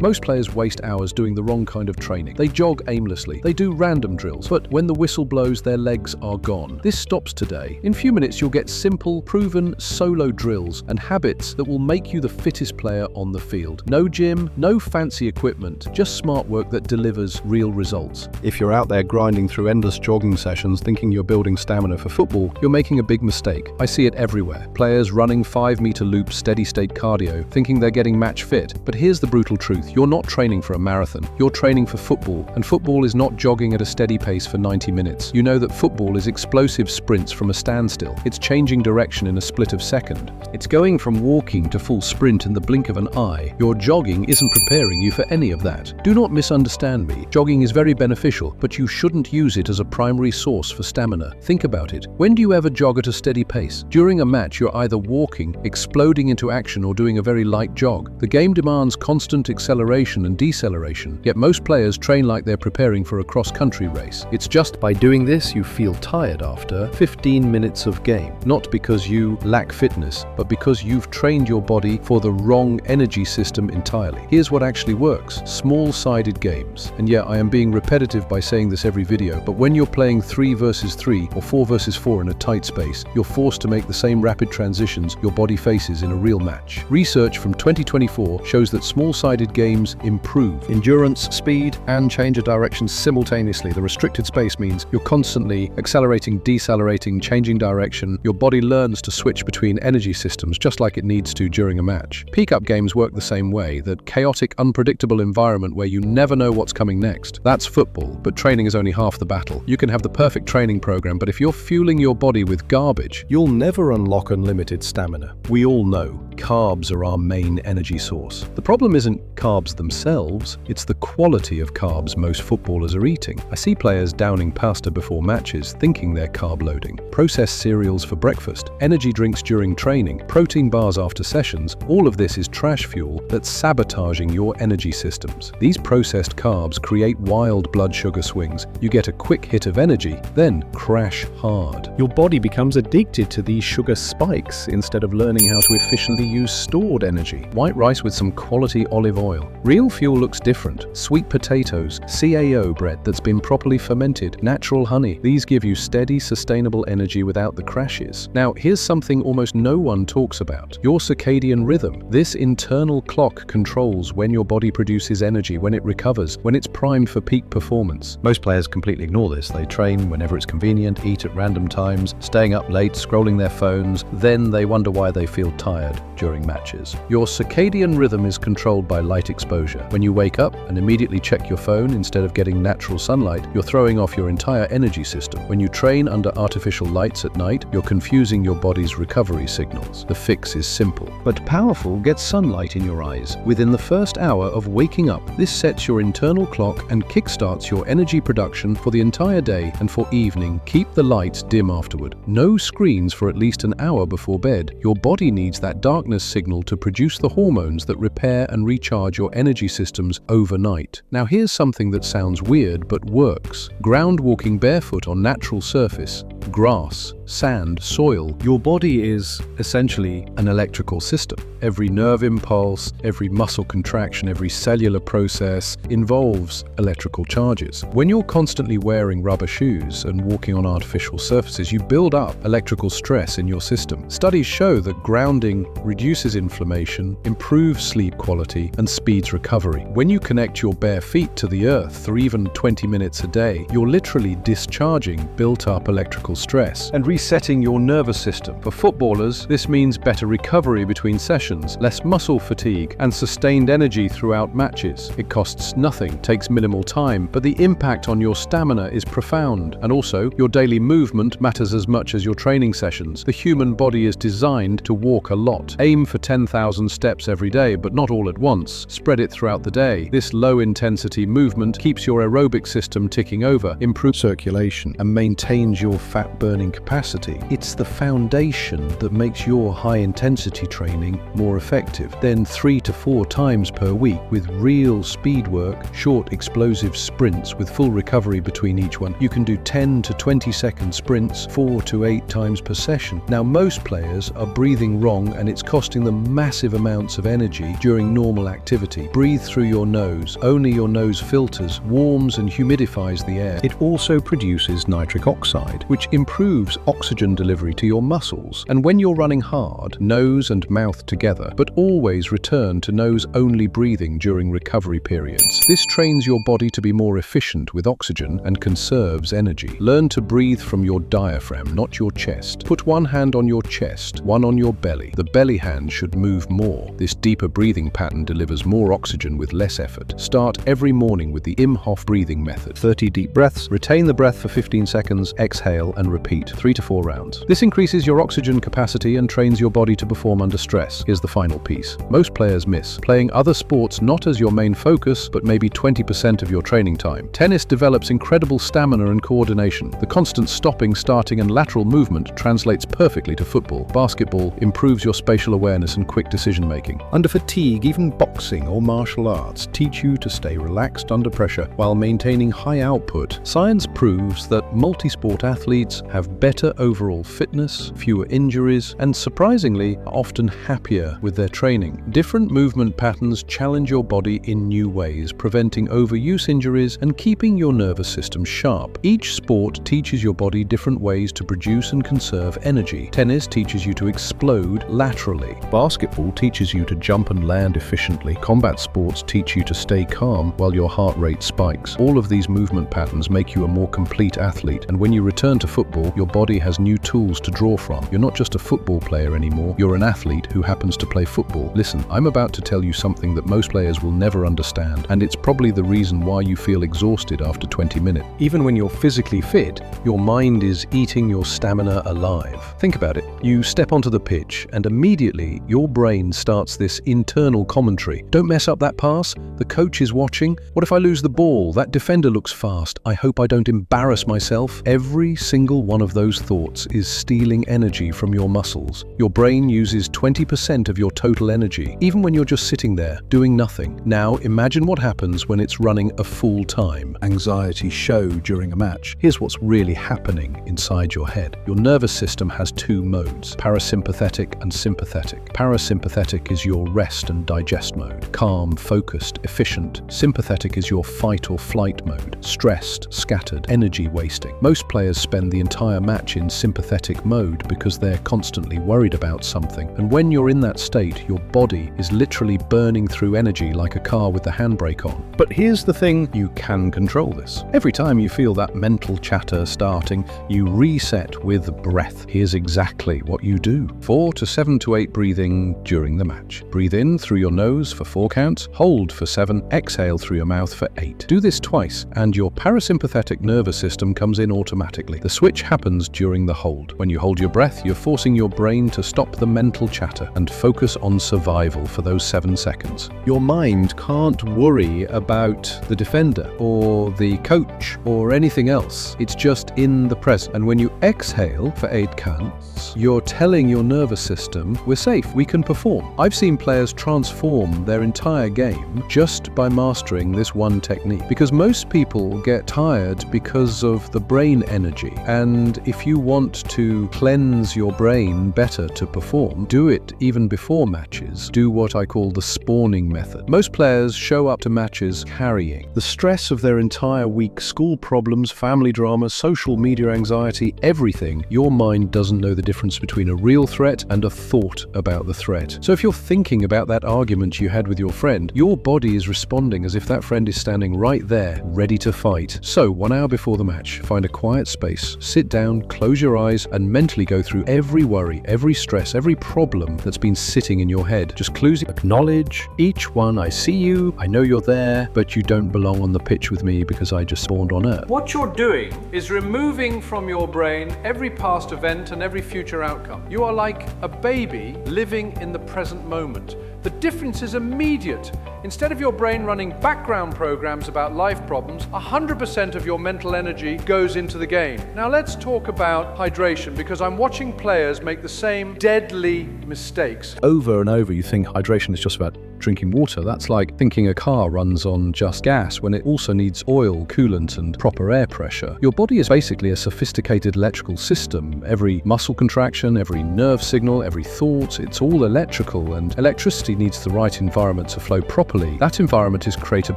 Most players waste hours doing the wrong kind of training. They jog aimlessly, they do random drills, but when the whistle blows, their legs are gone. This stops today. In a few minutes, you'll get simple, proven solo drills and habits that will make you the fittest player on the field. No gym, no fancy equipment, just smart work that delivers real results. If you're out there grinding through endless jogging sessions thinking you're building stamina for football, you're making a big mistake. I see it everywhere. Players running 5-meter loops, steady-state cardio, thinking they're getting match fit. But here's the brutal truth. You're not training for a marathon. You're training for football. And football is not jogging at a steady pace for 90 minutes. You know that football is explosive sprints from a standstill. It's changing direction in a split of a second. It's going from walking to full sprint in the blink of an eye. Your jogging isn't preparing you for any of that. Do not misunderstand me. Jogging is very beneficial, but you shouldn't use it as a primary source for stamina. Think about it. When do you ever jog at a steady pace? During a match, you're either walking, exploding into action, or doing a very light jog. The game demands constant acceleration and deceleration, yet most players train like they're preparing for a cross-country race. It's just by doing this you feel tired after 15 minutes of game. Not because you lack fitness, but because you've trained your body for the wrong energy system entirely. Here's what actually works. Small-sided games. And yeah, I am being repetitive by saying this every video, but when you're playing 3 versus 3 or 4 versus 4 in a tight space, you're forced to make the same rapid transitions your body faces in a real match. Research from 2024 shows that small-sided games improve endurance, speed, and change of direction simultaneously. The restricted space means you're constantly accelerating, decelerating, changing direction. Your body learns to switch between energy systems just like it needs to during a match. Peak-up games work the same way, that chaotic, unpredictable environment where you never know what's coming next. That's football, but training is only half the battle. You can have the perfect training program, but if you're fueling your body with garbage, you'll never unlock unlimited stamina. We all know carbs are our main energy source. The problem isn't carbs themselves, it's the quality of carbs most footballers are eating. I see players downing pasta before matches, thinking they're carb loading. Processed cereals for breakfast, energy drinks during training, protein bars after sessions, all of this is trash fuel that's sabotaging your energy systems. These processed carbs create wild blood sugar swings. You get a quick hit of energy, then crash hard. Your body becomes addicted to these sugar spikes instead of learning how to efficiently use stored energy. White rice with some quality olive oil. Real fuel looks different. Sweet potatoes, CAO bread that's been properly fermented, natural honey. These give you steady, sustainable energy without the crashes. Now, here's something almost no one talks about. Your circadian rhythm. This internal clock controls when your body produces energy, when it recovers, when it's primed for peak performance. Most players completely ignore this. They train whenever it's convenient, eat at random times, staying up late, scrolling their phones. Then they wonder why they feel tired during matches. Your circadian rhythm is controlled by light exposure. When you wake up and immediately check your phone instead of getting natural sunlight, you're throwing off your entire energy system. When you train under artificial lights at night, you're confusing your body's recovery signals. The fix is simple, but powerful. Get sunlight in your eyes within the first hour of waking up. This sets your internal clock and kickstarts your energy production for the entire day and for evening. Keep the lights dim afterward. No screens for at least an hour before bed. Your body needs that darkness signal to produce the hormones that repair and recharge your energy systems overnight. Now here's something that sounds weird but works. Ground walking barefoot on natural surface, grass, sand, soil. Your body is essentially an electrical system. Every nerve impulse, every muscle contraction, every cellular process involves electrical charges. When you're constantly wearing rubber shoes and walking on artificial surfaces, you build up electrical stress in your system. Studies show that grounding reduces inflammation, improves sleep quality, and speeds recovery. When you connect your bare feet to the earth for even 20 minutes a day, you're literally discharging built-up electrical stress and resetting your nervous system. For footballers, this means better recovery between sessions, less muscle fatigue, and sustained energy throughout matches. It costs nothing, takes minimal time, but the impact on your stamina is profound. And also, your daily movement matters as much as your training sessions. The human body is designed to walk a lot. Aim for 10,000 steps every day, but not all at once. Spread it throughout the day. This low-intensity movement keeps your aerobic system ticking over, improves circulation, and maintains your fat fat-burning capacity. It's the foundation that makes your high-intensity training more effective. Then 3 to 4 times per week with real speed work, short explosive sprints with full recovery between each one. You can do 10 to 20-second sprints 4 to 8 times per session. Now, most players are breathing wrong and it's costing them massive amounts of energy during normal activity. Breathe through your nose. Only your nose filters, warms and humidifies the air. It also produces nitric oxide, which improves oxygen delivery to your muscles. And when you're running hard, nose and mouth together, but always return to nose-only breathing during recovery periods. This trains your body to be more efficient with oxygen and conserves energy. Learn to breathe from your diaphragm, not your chest. Put one hand on your chest, one on your belly. The belly hand should move more. This deeper breathing pattern delivers more oxygen with less effort. Start every morning with the Im Hof breathing method. 30 deep breaths, retain the breath for 15 seconds, exhale and repeat 3 to 4 rounds. This increases your oxygen capacity and trains your body to perform under stress. Here's the final piece. Most players miss playing other sports not as your main focus, but maybe 20% of your training time. Tennis develops incredible stamina and coordination. The constant stopping, starting and lateral movement translates perfectly to football. Basketball improves your spatial awareness and quick decision-making. Under fatigue, even boxing or martial arts teach you to stay relaxed under pressure while maintaining high output. Science proves that multi-sport athletes have better overall fitness, fewer injuries, and surprisingly, are often happier with their training. Different movement patterns challenge your body in new ways, preventing overuse injuries and keeping your nervous system sharp. Each sport teaches your body different ways to produce and conserve energy. Tennis teaches you to explode laterally. Basketball teaches you to jump and land efficiently. Combat sports teach you to stay calm while your heart rate spikes. All of these movement patterns make you a more complete athlete, and when you return to football, your body has new tools to draw from. You're not just a football player anymore, you're an athlete who happens to play football. Listen, I'm about to tell you something that most players will never understand, and it's probably the reason why you feel exhausted after 20 minutes. Even when you're physically fit, your mind is eating your stamina alive. Think about it. You step onto the pitch, and immediately your brain starts this internal commentary. Don't mess up that pass. The coach is watching. What if I lose the ball? That defender looks fast. I hope I don't embarrass myself. Every single one of those thoughts is stealing energy from your muscles. Your brain uses 20% of your total energy, even when you're just sitting there, doing nothing. Now, imagine what happens when it's running a full time. Anxiety show during a match. Here's what's really happening inside your head. Your nervous system has 2 modes, parasympathetic and sympathetic. Parasympathetic is your rest and digest mode. Calm, focused, efficient. Sympathetic is your fight or flight mode. Stressed, scattered, energy wasting. Most players spend the entire match in sympathetic mode because they're constantly worried about something. And when you're in that state, your body is literally burning through energy like a car with the handbrake on. But here's the thing, you can control this. Every time you feel that mental chatter starting, you reset with breath. Here's exactly what you do. 4 to 7 to 8 breathing during the match. Breathe in through your nose for 4 counts, hold for 7, exhale through your mouth for 8. Do this twice, and your parasympathetic nervous system comes in automatically. The switch happens during the hold. When you hold your breath, you're forcing your brain to stop the mental chatter and focus on survival for those 7 seconds. Your mind can't worry about the defender or the coach or anything else. It's just in the present. And when you exhale for 8 counts, you're telling your nervous system, we're safe, we can perform. I've seen players transform their entire game just by mastering this one technique, because most people get tired because of the brain energy. And if you want to cleanse your brain better to perform, do it even before matches. Do what I call the spawning method. Most players show up to matches carrying the stress of their entire week, school problems, family dramas, social media anxiety, everything. Your mind doesn't know the difference between a real threat and a thought about the threat. So if you're thinking about that argument you had with your friend, your body is responding as if that friend is standing right there, ready to fight. So 1 hour before the match, find a quiet space, sit down, close your eyes, and mentally go through every worry, every stress, every problem that's been sitting in your head. Just close it, acknowledge each one. I see you, I know you're there, but you don't belong on the pitch with me because I just spawned on Earth. What you're doing is removing from your brain every past event and every future outcome. You are like a baby living in the present moment. The difference is immediate. Instead of your brain running background programs about life problems, 100% of your mental energy goes into the game. Now let's talk about hydration, because I'm watching players make the same deadly mistakes. Over and over you think hydration is just about drinking water. That's like thinking a car runs on just gas when it also needs oil, coolant, and proper air pressure. Your body is basically a sophisticated electrical system. Every muscle contraction, every nerve signal, every thought, it's all electrical, and electricity needs the right environment to flow properly. That environment is created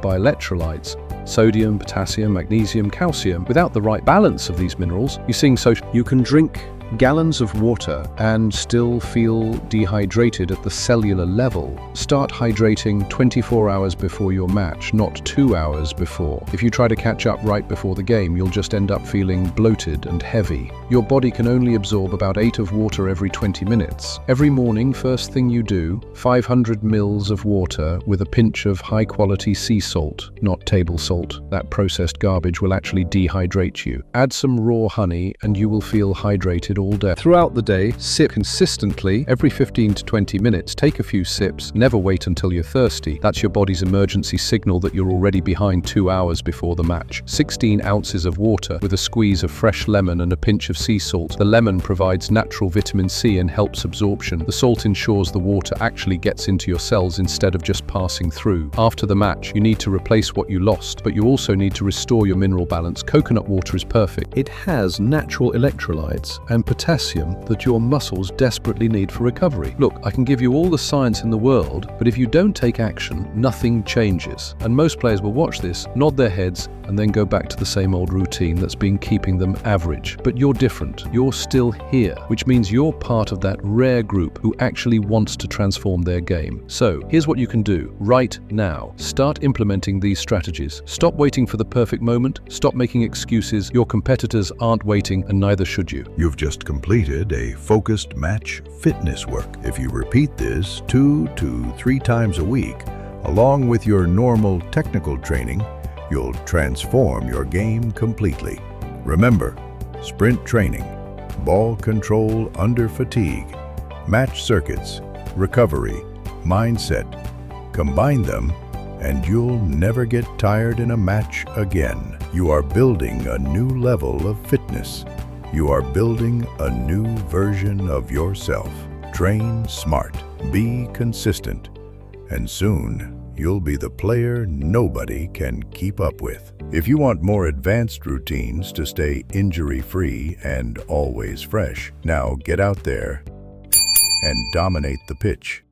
by electrolytes. Sodium, potassium, magnesium, calcium. Without the right balance of these minerals, you can drink gallons of water and still feel dehydrated at the cellular level. Start hydrating 24 hours before your match, not 2 hours before. If you try to catch up right before the game, you'll just end up feeling bloated and heavy. Your body can only absorb about 8 of water every 20 minutes. Every morning, first thing you do, 500 mils of water with a pinch of high-quality sea salt, not table salt. That processed garbage will actually dehydrate you. Add some raw honey and you will feel hydrated all day. Throughout the day, sip consistently every 15 to 20 minutes. Take a few sips. Never wait until you're thirsty. That's your body's emergency signal that you're already behind 2 hours before the match. 16 ounces of water with a squeeze of fresh lemon and a pinch of sea salt. The lemon provides natural vitamin C and helps absorption. The salt ensures the water actually gets into your cells instead of just passing through. After the match, you need to replace what you lost, but you also need to restore your mineral balance. Coconut water is perfect. It has natural electrolytes and potassium that your muscles desperately need for recovery. Look, I can give you all the science in the world, but if you don't take action, nothing changes. And most players will watch this, nod their heads, and then go back to the same old routine that's been keeping them average. But you're different. You're still here, which means you're part of that rare group who actually wants to transform their game. So, here's what you can do right now. Start implementing these strategies. Stop waiting for the perfect moment. Stop making excuses. Your competitors aren't waiting, and neither should you. You've just completed a focused match fitness work. If you repeat this 2 to 3 times a week, along with your normal technical training, you'll transform your game completely. Remember, sprint training, ball control under fatigue, match circuits, recovery, mindset. Combine them, and you'll never get tired in a match again. You are building a new level of fitness. You are building a new version of yourself. Train smart, be consistent, and soon you'll be the player nobody can keep up with. If you want more advanced routines to stay injury-free and always fresh, now get out there and dominate the pitch.